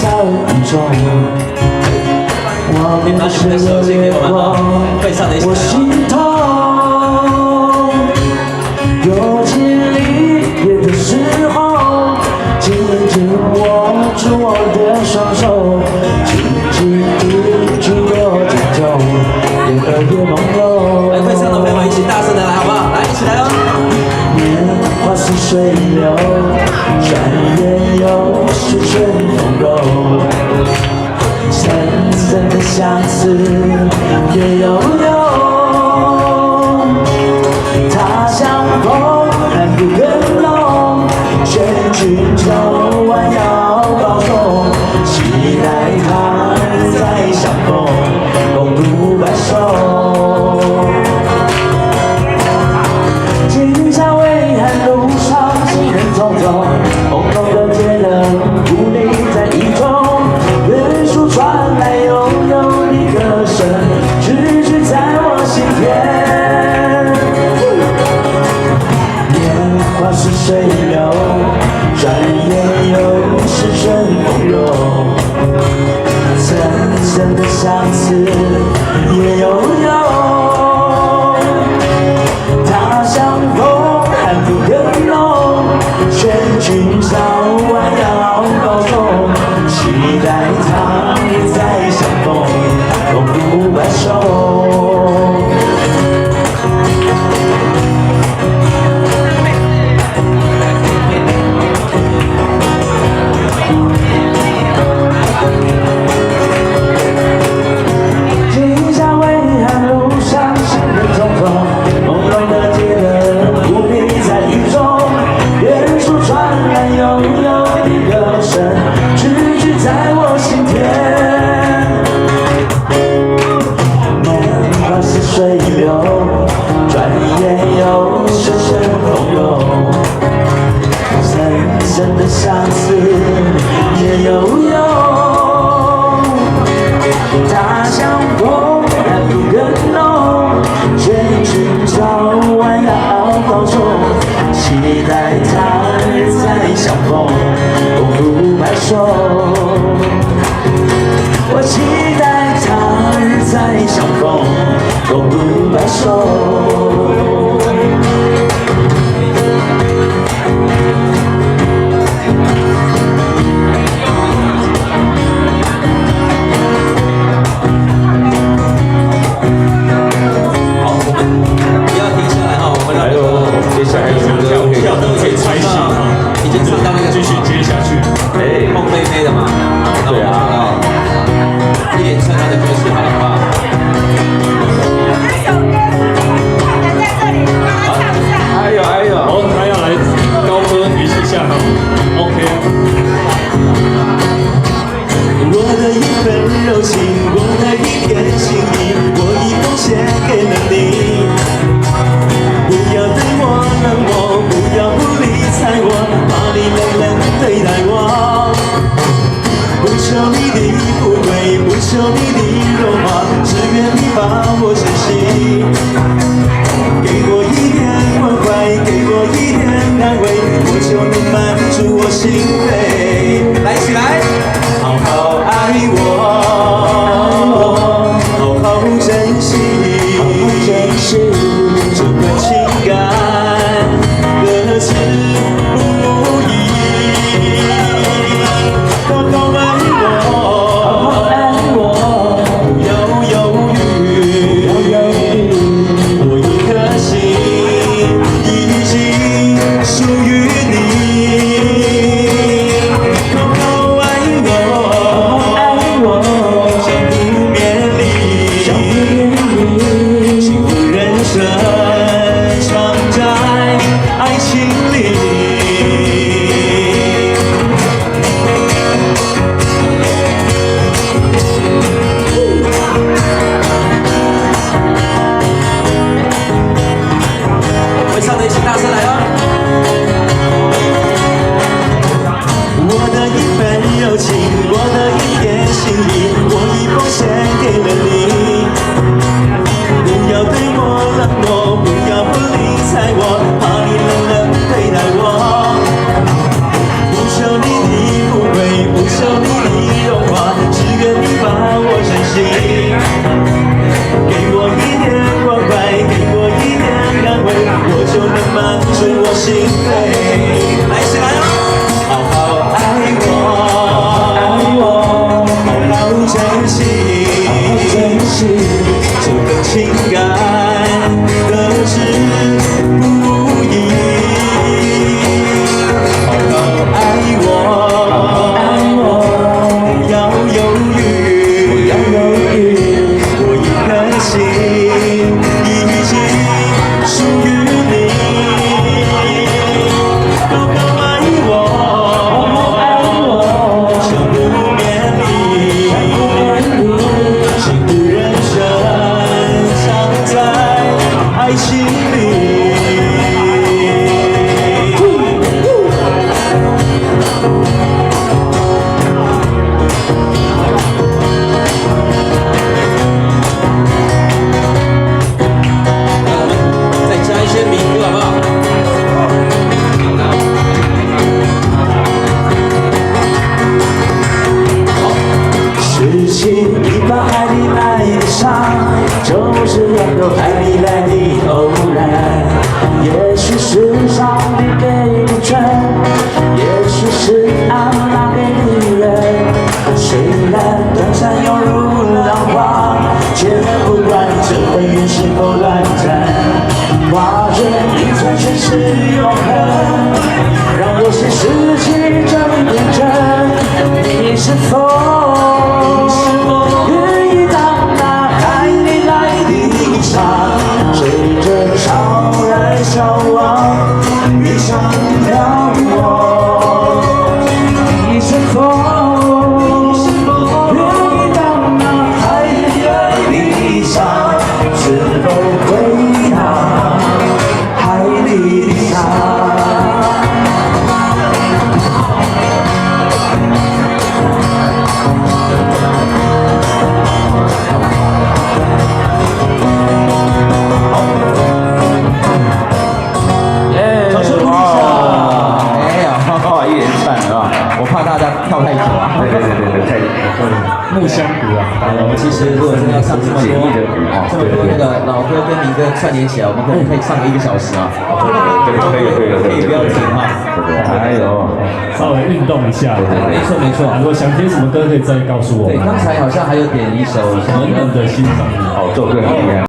雨中，我们是月光，我心痛。有情离别的时候，紧紧握住我的双手，轻轻一句又沉重，连耳也朦胧。来，会唱的朋友们一起大声的来，好不好？来，一起来哦！年华似水流，转眼又是春风柔。深深的相思也悠悠，他乡风还不更浓，劝君早晚要保重，期待他日再相逢，共度白首。今宵微寒路上，行人匆匆，朦胧的街灯矗立在雨中。远处传来悠悠的歌声，句句在我心田。年华似水流，转眼又是春风柔。深深的相思也悠悠，他乡风寒不更浓，劝君早晚要保重，期待他日再相逢，共度白首。今宵微寒路上，行人匆匆，朦胧的街灯矗立在雨中。远处传来悠悠的歌声，句句在我心田。年华似水流，转眼又是春风柔。深深的相思也悠悠，他乡风还不更浓，劝君早晚要保重，期待他日再相逢，共度白首。我期待他日再相逢，共度白首。凤飞飞的嘛，对啊，一连串他的歌曲，好不好？这首歌太难在这里，让他唱一下。哎呦，哦，他要来高歌一下，OK。我的一份柔情，我的一片心意，我已奉献给了你。不要对我冷漠，不要不理睬我，怕你冷冷对待我。不求你的富贵，不求你的荣华，只愿你把我珍惜。给我一点关怀，给我一点安慰，我就能满足我心扉。来，起来，好好爱我，好好珍惜，这份情感各自不易。好好爱我，不要犹豫，我一颗心已经属于你。顺我心扉。来，起来了。好好爱我，好好珍惜，这份情感得之不易。好好爱我，不要犹豫，我一颗心已经属于你。好好爱我，想不勉励，幸福人生藏在爱情里。再加一些民歌好不好？事情一般海里来的伤，就是两个海里来的偶然。也许是上帝给的真，也许是阿妈给的人。虽然短暂又如浪花，却不管这份缘是否短暂。化成一寸却是永恒，让有些事情真变真。你是否愿意当那海里来的一场，随着潮来消亡，遇上了我？你是否愿意当那海里来的一场，是否回答海里的沙？掌声鼓励一下。没有，一连串啊！我怕大家跳太久啊。对，太木香鼓啊，我们其实如果真的要唱这么多那个老歌跟民歌串联起来，我们可能可以唱个1个小时啊。可以不要停哈。还有稍微运动一下。没错没错。如果想听什么歌，可以再告诉我对，们。刚才好像还有点一首什么冷冷的欣赏你。哦，这首歌很厉害。